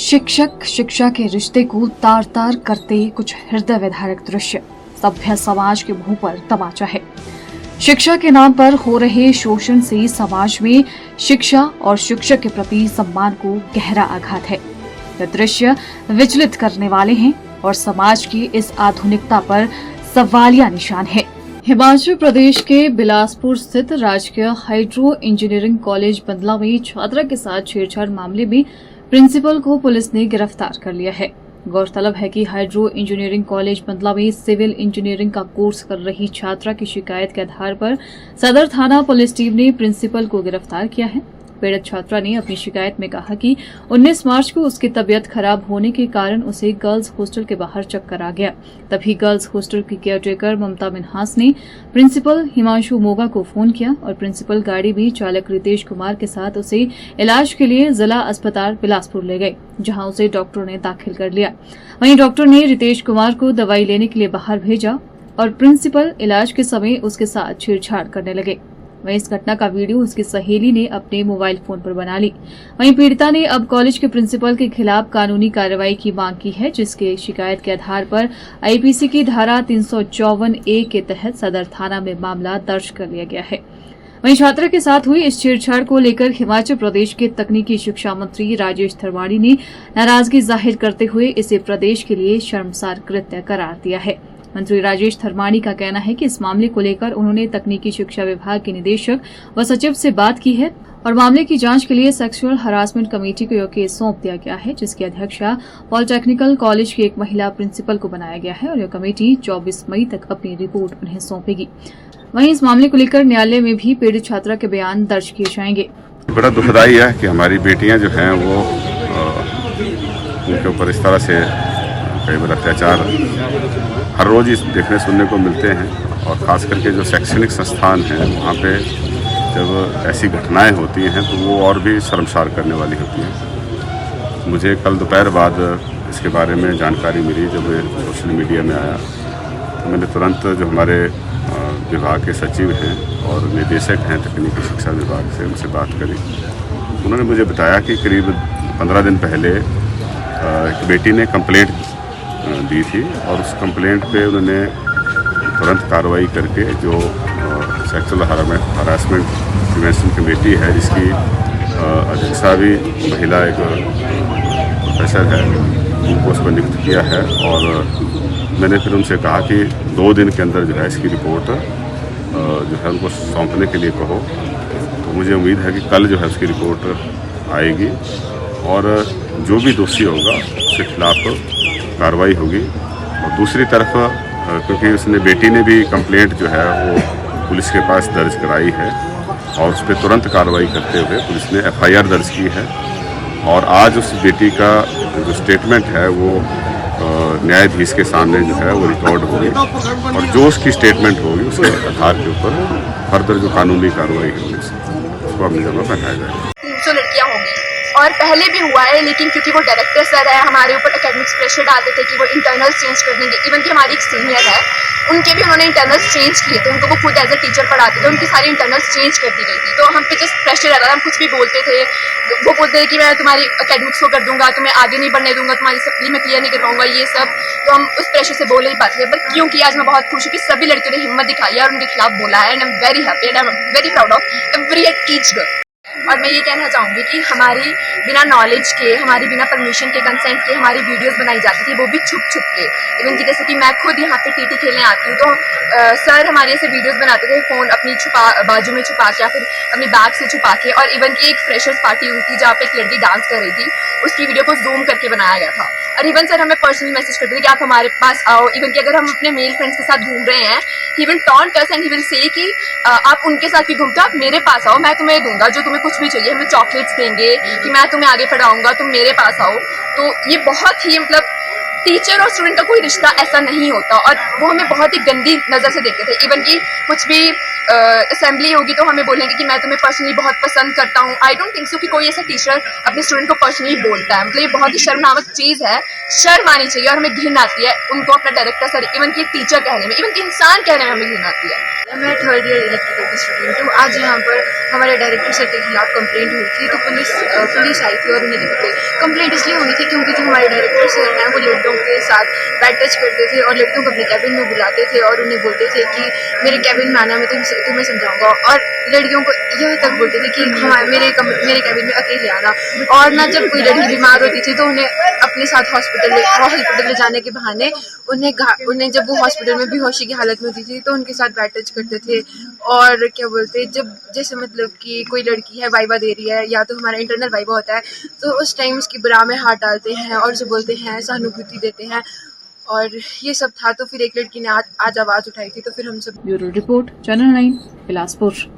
शिक्षक शिक्षा के रिश्ते को तार तार करते कुछ हृदय विदारक दृश्य सभ्य समाज के मुंह पर तमाचा है। शिक्षा के नाम पर हो रहे शोषण से समाज में शिक्षा और शिक्षक के प्रति सम्मान को गहरा आघात है। ये दृश्य विचलित करने वाले हैं और समाज की इस आधुनिकता पर सवालिया निशान है। हिमाचल प्रदेश के बिलासपुर स्थित राजकीय हाइड्रो इंजीनियरिंग कॉलेज बंदला में छात्रा के साथ छेड़छाड़ मामले में प्रिंसिपल को पुलिस ने गिरफ्तार कर लिया है। गौरतलब है कि हाइड्रो इंजीनियरिंग कॉलेज बंदला में सिविल इंजीनियरिंग का कोर्स कर रही छात्रा की शिकायत के आधार पर सदर थाना पुलिस टीम ने प्रिंसिपल को गिरफ्तार किया है। पीड़ित छात्रा ने अपनी शिकायत में कहा कि 19 मार्च को उसकी तबीयत खराब होने के कारण उसे गर्ल्स हॉस्टल के बाहर चक्कर आ गया। तभी गर्ल्स हॉस्टल की केयरटेकर ममता मिन्हास ने प्रिंसिपल हिमांशु मोगा को फोन किया और प्रिंसिपल गाड़ी में चालक रितेश कुमार के साथ उसे इलाज के लिए जिला अस्पताल बिलासपुर ले गए, जहां उसे डॉक्टरों ने दाखिल कर लिया। वहीं डॉक्टर ने रितेश कुमार को दवाई लेने के लिए बाहर भेजा और प्रिंसिपल इलाज के समय उसके साथ छेड़छाड़ करने लगे। वहीं इस घटना का वीडियो उसकी सहेली ने अपने मोबाइल फोन पर बना ली। वहीं पीड़िता ने अब कॉलेज के प्रिंसिपल के खिलाफ कानूनी कार्रवाई की मांग की है, जिसके शिकायत के आधार पर आईपीसी की धारा 354A के तहत सदर थाना में मामला दर्ज कर लिया गया है। वहीं छात्रा के साथ हुई इस छेड़छाड़ को लेकर हिमाचल प्रदेश के तकनीकी शिक्षा मंत्री राजेश धर्माणी ने नाराजगी जाहिर करते हुए इसे प्रदेश के लिए शर्मसार कृत्य करार दिया है। मंत्री राजेश धर्माणी का कहना है कि इस मामले को लेकर उन्होंने तकनीकी शिक्षा विभाग के निदेशक व सचिव से बात की है और मामले की जांच के लिए सेक्सुअल हरासमेंट कमेटी को यह केस सौंप दिया गया है, जिसकी अध्यक्षा पॉलिटेक्निकल कॉलेज की एक महिला प्रिंसिपल को बनाया गया है और यह कमेटी 24 मई तक अपनी रिपोर्ट उन्हें सौंपेगी। वहीं इस मामले को लेकर न्यायालय में भी पीड़ित छात्रा के बयान दर्ज किए जाएंगे। बड़ा दुखदायी है कि हमारी बेटियां जो हैं वो उनके ऊपर इस तरह से कई बार अत्याचार हर रोज ही देखने सुनने को मिलते हैं और ख़ास करके जो शैक्षणिक संस्थान हैं वहाँ पे जब ऐसी घटनाएं होती हैं तो वो और भी शर्मसार करने वाली होती हैं। मुझे कल दोपहर बाद इसके बारे में जानकारी मिली, जब सोशल मीडिया में आया तो मैंने तुरंत जो हमारे विभाग के सचिव हैं और निदेशक हैं तकनीकी शिक्षा विभाग से, उनसे बात करी। उन्होंने मुझे बताया कि करीब 15 दिन पहले एक बेटी ने कंप्लेंट दी थी और उस कंप्लेंट पे उन्होंने तुरंत कार्रवाई करके जो सेक्सुअल हरासमेंट प्रिवेंशन कमेटी है, जिसकी अध्यक्षा भी महिला एक प्रोफेसर है, उनको उस पर नियुक्त किया है। और मैंने फिर उनसे कहा कि 2 दिन के अंदर जो है इसकी रिपोर्ट जो है उनको सौंपने के लिए कहो। तो मुझे उम्मीद है कि कल जो है उसकी रिपोर्ट आएगी और जो भी दोषी होगा उसके खिलाफ कार्रवाई होगी। और दूसरी तरफ क्योंकि उसने बेटी ने भी कंप्लेंट जो है वो पुलिस के पास दर्ज कराई है और उस पर तुरंत कार्रवाई करते हुए पुलिस ने FIR दर्ज की है और आज उस बेटी का जो स्टेटमेंट है वो न्यायाधीश के सामने जो है वो रिकॉर्ड होगी और जो उसकी स्टेटमेंट होगी उसके आधार के ऊपर फर्दर जो कानूनी कार्रवाई होगी उसको अपनी जगह बैठाया जाएगा। 300 लड़कियाँ होंगी और पहले भी हुआ है, लेकिन क्योंकि वो डायरेक्टर सर है हमारे ऊपर एकेडमिक्स प्रेशर डालते थे कि वो इंटरनल्स चेंज कर देंगे। इवन कि हमारी एक सीनियर है, उनके भी उन्होंने इंटरनल्स चेंज किए थे, उनको वो खुद एज ए टीचर पढ़ाते थे, उनकी सारी इंटरनल्स चेंज कर दी गई थी। तो हम पे जस्ट प्रेशर रहता था, हम कुछ भी बोलते थे, वो बोलते थे कि मैं तुम्हारी एकेडमिक्स को कर दूंगा, तुम्हें आगे नहीं बढ़ने दूंगा, तुम्हारी सप्ली में क्लियर नहीं कर पाऊंगा, ये सब। तो हम उस प्रेशर से बोल नहीं पाते थे। बट क्योंकि आज मैं बहुत खुश हूँ कि सभी लड़कियों ने हिम्मत दिखाई है और उनके खिलाफ बोला है, and I am very happy and I am very proud of every teach girl. और मैं ये कहना चाहूँगी कि हमारी बिना नॉलेज के, हमारी बिना परमिशन के, कंसेंट के हमारी वीडियोस बनाई जाती थी, वो भी छुप छुप के। इवन कि जैसे कि मैं खुद यहाँ पे TT खेलने आती हूँ तो सर हमारे ऐसे वीडियोस बनाते थे, फ़ोन अपनी बाजू में छुपा के या फिर अपनी बैग से छुपा के। और इवन कि एक फ्रेशर्स पार्टी हुई थी जहाँ पे एक लड़की डांस कर रही थी, उसकी वीडियो को जूम करके बनाया गया था। और इवन सर हमें पर्सनली मैसेज करते थे कि आप हमारे पास आओ। इवन कि अगर हम अपने मेल फ्रेंड्स के साथ घूम रहे हैं, he will taunt us and he will say कि आप उनके साथ भी घूमते हो, आप मेरे पास आओ, मैं तुम्हें दूंगा जो तुम्हें कुछ भी चाहिए, हमें चॉकलेट्स देंगे कि मैं तुम्हें आगे पढ़ाऊंगा, तुम मेरे पास आओ। तो ये बहुत ही मतलब टीचर और स्टूडेंट का कोई रिश्ता ऐसा नहीं होता, और वो हमें बहुत ही गंदी नज़र से देखते थे। इवन कि कुछ भी असेंबली होगी तो हमें बोलेंगे कि मैं तुम्हें पर्सनली बहुत पसंद करता हूँ। आई डोंट थिंक सो कि कोई ऐसा टीचर अपने स्टूडेंट को पर्सनली बोलता है। मतलब ये बहुत ही शर्मनाक चीज़ है, शर्म आनी चाहिए, और हमें घिन आती है उनको अपना डायरेक्टर सर, इवन कि टीचर कहने में, इवन कि इंसान कहने में हमें घिन आती है। मैं थर्ड ईयर इलेक्ट्रिकल की स्टूडेंट हूँ। आज यहाँ पर हमारे डायरेक्टर सर के खिलाफ कंप्लेंट हुई थी, तो पुलिस आई थी और उन्हें लिख गई। कंप्लेंट इसलिए हुई थी क्योंकि जो हमारे डायरेक्टर सर हैं वो लड़कियों के साथ बैड टच करते थे और लड़कियों को अपने कैबिन में बुलाते थे और उन्हें बोलते थे कि मेरे कैबिन में आना, मैं तुम्हें समझाऊंगा, और लड़कियों को यह तक बोलते थे कि मेरे कैबिन में अकेले आना। और ना जब कोई लड़की बीमार होती थी तो उन्हें अपने साथ हॉस्पिटल ले जाने के बहाने उन्हें जब वो हॉस्पिटल में बेहोशी की हालत में होती थी तो उनके साथ बैड टच करते थे। और क्या बोलते, जब जैसे मतलब कि कोई लड़की है वाइवा दे रही है या तो हमारा इंटरनल वाइवा होता है, तो उस टाइम उसकी ब्रा में हाथ डालते हैं और उसे बोलते हैं, सहानुभूति देते हैं, और ये सब था। तो फिर एक लड़की ने आज आवाज़ उठाई थी, तो फिर हम सब। Bureau report, channel 9, Bilaspur.